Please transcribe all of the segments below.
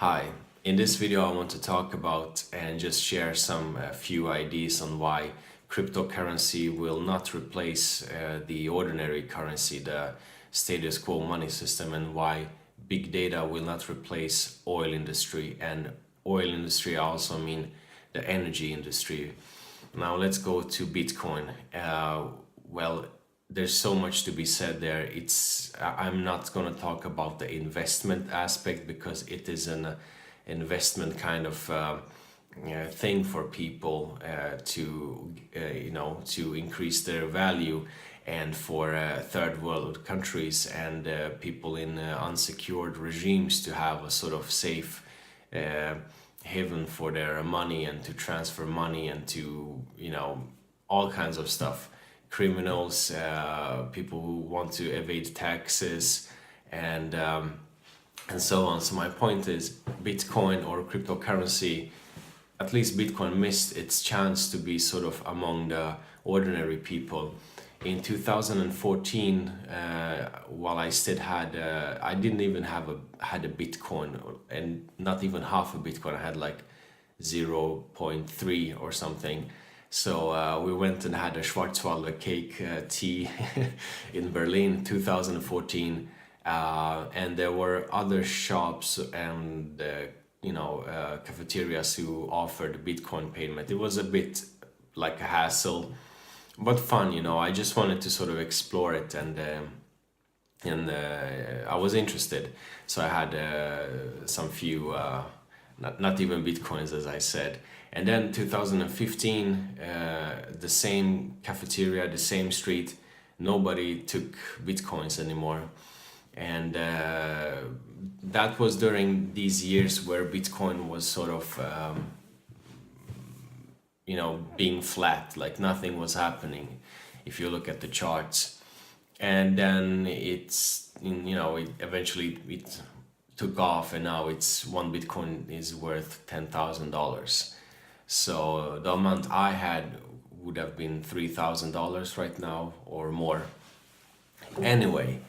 Hi, in this video I want to talk about and just share some few ideas on why cryptocurrency will not replace the ordinary currency, the status quo money system, and why big data will not replace oil industry. And oil industry I also mean the energy industry. Now let's go to Bitcoin. Well, there's so much to be said there. I'm not going to talk about the investment aspect because it is an investment kind of thing for people to increase their value, and for third world countries and people in unsecured regimes to have a sort of safe uh, haven for their money and to transfer money and to all kinds of stuff. Criminals, people who want to evade taxes, and and so on. So my point is, Bitcoin or cryptocurrency, at least Bitcoin missed its chance to be sort of among the ordinary people. In 2014, while I didn't even had a Bitcoin, and not even half a Bitcoin. I had like 0.3 or something. So we went and had a Schwarzwälder cake tea in Berlin 2014, and there were other shops and cafeterias who offered Bitcoin payment. It was a bit like a hassle, but fun. I just wanted to sort of explore it, and I was interested. So I had some few, not even Bitcoins, as I said. And then 2015, the same cafeteria, the same street, nobody took Bitcoins anymore. And that was during these years where Bitcoin was sort of being flat, like nothing was happening if you look at the charts. And then it eventually it took off, and now it's one Bitcoin is worth $10,000. So the amount I had would have been $3,000 right now or more. Anyway,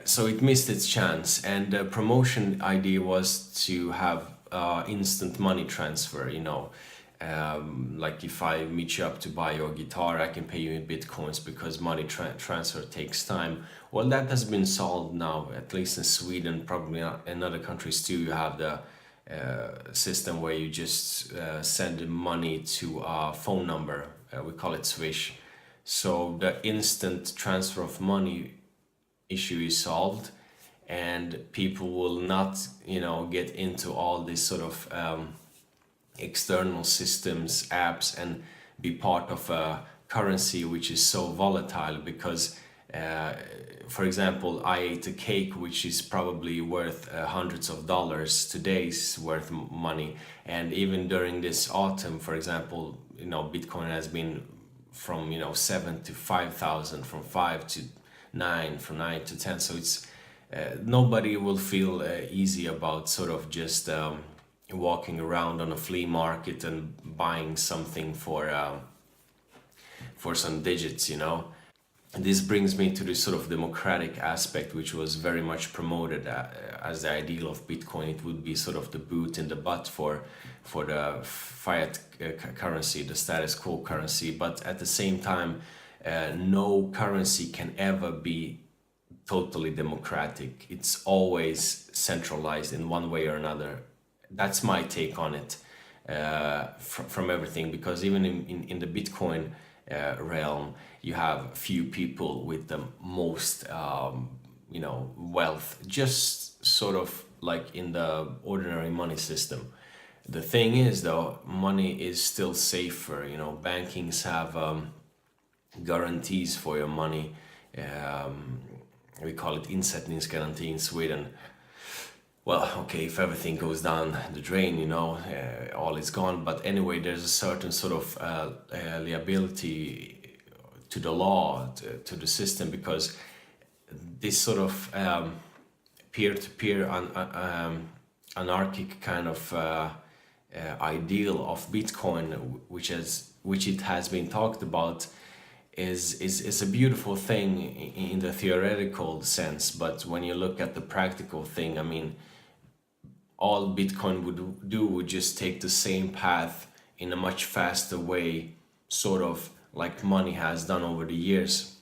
so it missed its chance, and the promotion idea was to have instant money transfer. Like if I meet you up to buy your guitar, I can pay you in bitcoins because money transfer takes time. Well, that has been solved now, at least in Sweden, probably in other countries too. You have the system where you just send money to a phone number. We call it Swish. So the instant transfer of money issue is solved, and people will not get into all this sort of external systems, apps, and be part of a currency which is so volatile. Because for example, I ate a cake which is probably worth hundreds of dollars, today's worth money. And even during this autumn, for example, Bitcoin has been from 7 to 5,000, from 5 to 9, from 9 to 10. So it's nobody will feel easy about sort of just walking around on a flea market and buying something for some digits. And this brings me to this sort of democratic aspect, which was very much promoted as the ideal of Bitcoin. It would be sort of the boot in the butt for the fiat currency, the status quo currency. But at the same time, no currency can ever be totally democratic. It's always centralized in one way or another. That's my take on it, from everything, because even in the Bitcoin realm, you have few people with the most wealth, just sort of like in the ordinary money system. The thing is, though, money is still safer. Bankings have guarantees for your money. We call it insättningsgaranti in Sweden. Well, okay, if everything goes down the drain, all is gone. But anyway, there's a certain sort of liability to the law, to the system, because this sort of peer-to-peer anarchic kind of ideal of Bitcoin, which it has been talked about, is a beautiful thing in the theoretical sense. But when you look at the practical thing, I mean, all Bitcoin would do would just take the same path in a much faster way, sort of like money has done over the years.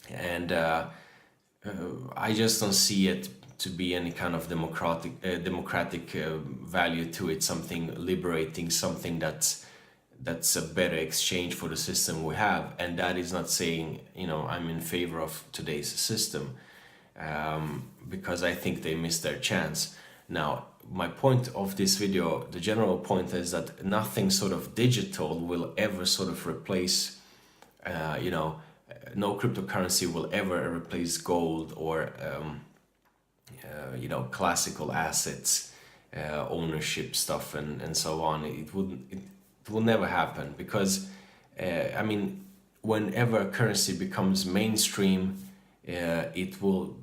And I just don't see it to be any kind of democratic value to it, something liberating, something that's a better exchange for the system we have. And that is not saying, I'm in favor of today's system, because I think they missed their chance. Now, my point of this video, the general point, is that nothing sort of digital will ever sort of replace, no cryptocurrency will ever replace gold or, classical assets, ownership stuff, and so on. It will never happen, because, whenever a currency becomes mainstream, it will,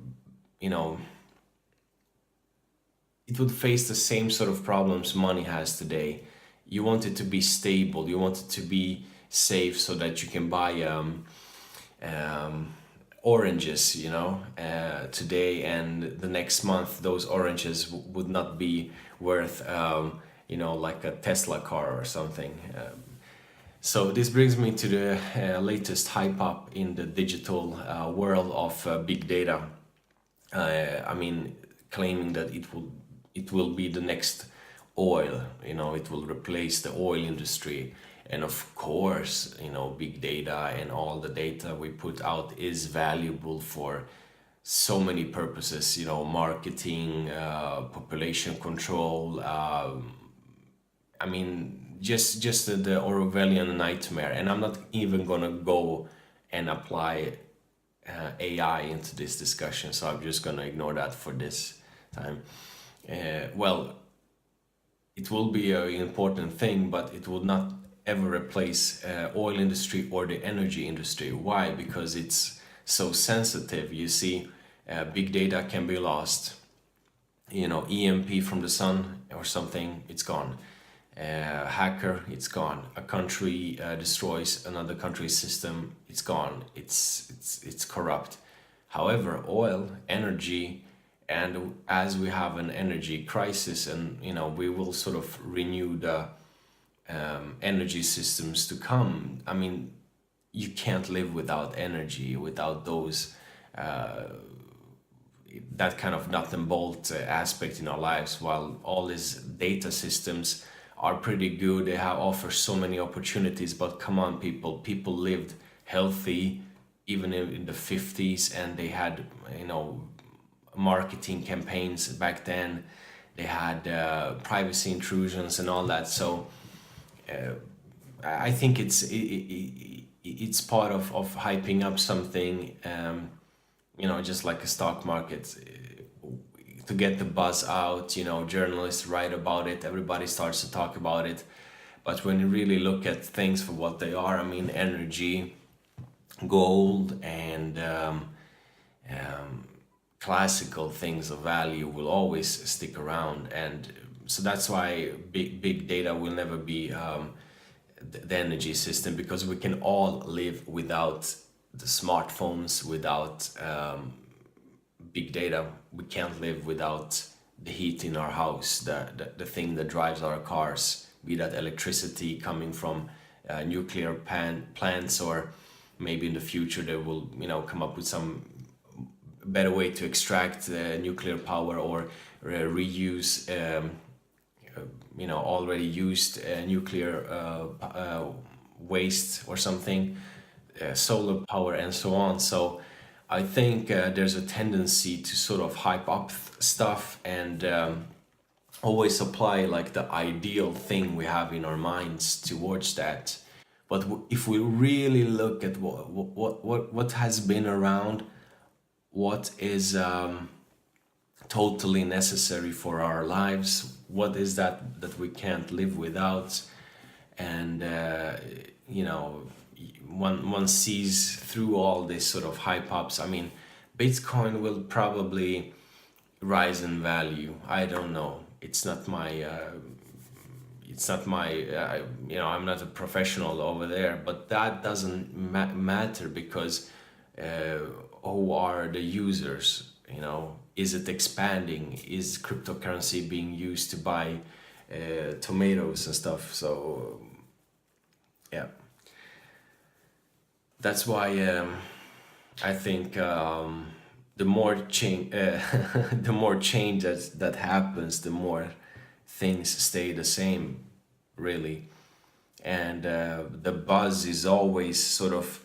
it would face the same sort of problems money has today. You want it to be stable, you want it to be safe so that you can buy oranges, today, and the next month those oranges would not be worth, like a Tesla car or something. So this brings me to the latest hype up in the digital world of big data. Claiming that it will be the next oil, it will replace the oil industry. And of course, big data and all the data we put out is valuable for so many purposes, marketing, population control, just the Orwellian nightmare. And I'm not even gonna go and apply AI into this discussion, so I'm just gonna ignore that for this time. Well, it will be an important thing, but it will not ever replace oil industry or the energy industry. Why? Because it's so sensitive. You see, big data can be lost. EMP from the sun or something, it's gone. Hacker, it's gone. A country destroys another country's system, it's gone. It's corrupt. However, oil, energy, and as we have an energy crisis, and we will sort of renew the energy systems to come. You can't live without energy, without those that kind of nut and bolt aspect in our lives. While all these data systems are pretty good, they offer so many opportunities, but come on, people lived healthy even in the 50s, and they had marketing campaigns back then. They had privacy intrusions and all that. So I think it's part of hyping up something, just like a stock market, to get the buzz out. Journalists write about it, everybody starts to talk about it. But when you really look at things for what they are, energy, gold, and classical things of value will always stick around. And so that's why big data will never be the energy system, because we can all live without the smartphones, without big data. We can't live without the heat in our house, the thing that drives our cars, be that electricity coming from nuclear plants, or maybe in the future they will come up with some better way to extract nuclear power, or reuse already used nuclear waste or something, solar power, and so on. So I think there's a tendency to sort of hype up stuff and always apply like the ideal thing we have in our minds towards that. But if we really look at what has been around, what is totally necessary for our lives, what is that we can't live without, and one sees through all this sort of hype ups. Bitcoin will probably rise in value. I don't know. It's not my I'm not a professional over there, but that doesn't matter, because who are the users? is it expanding? Is cryptocurrency being used to buy tomatoes and stuff? So yeah, that's why I think the more change, the more change that happens, the more things stay the same, really. And the buzz is always sort of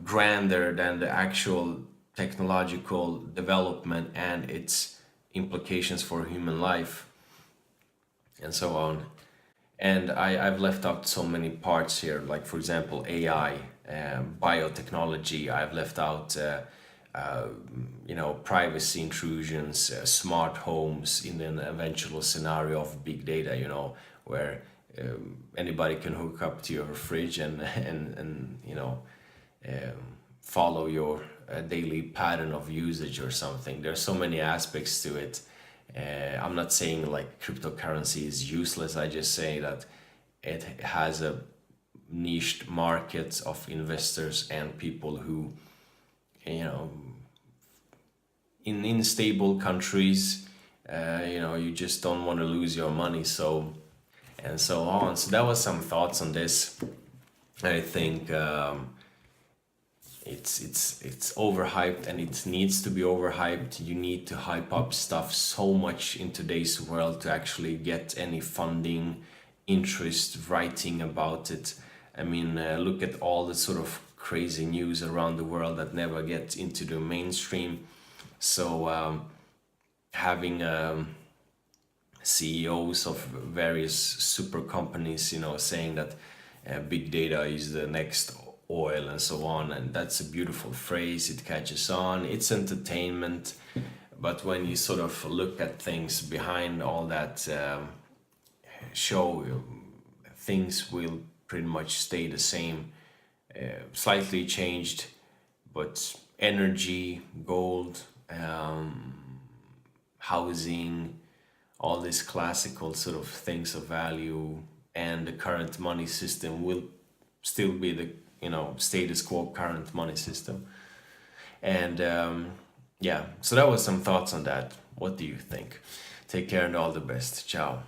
grander than the actual technological development and its implications for human life and so on. And I've left out so many parts here, like for example AI, biotechnology. I've left out privacy intrusions, smart homes in an eventual scenario of big data, where anybody can hook up to your fridge and follow your daily pattern of usage or something. There's so many aspects to it. I'm not saying like cryptocurrency is useless. I just say that it has a niched market of investors and people who, in stable countries, you just don't want to lose your money. So and so on. So that was some thoughts on this. I think it's overhyped, and it needs to be overhyped. You need to hype up stuff so much in today's world to actually get any funding, interest, writing about it. I mean, look at all the sort of crazy news around the world that never gets into the mainstream. So having CEOs of various super companies, saying that big data is the next oil and so on, and that's a beautiful phrase. It catches on. It's entertainment, but when you sort of look at things behind all that show, things will pretty much stay the same, slightly changed, but energy, gold, housing, all these classical sort of things of value, and the current money system will still be the status quo current money system. And yeah, so that was some thoughts on that. What do you think? Take care and all the best. Ciao.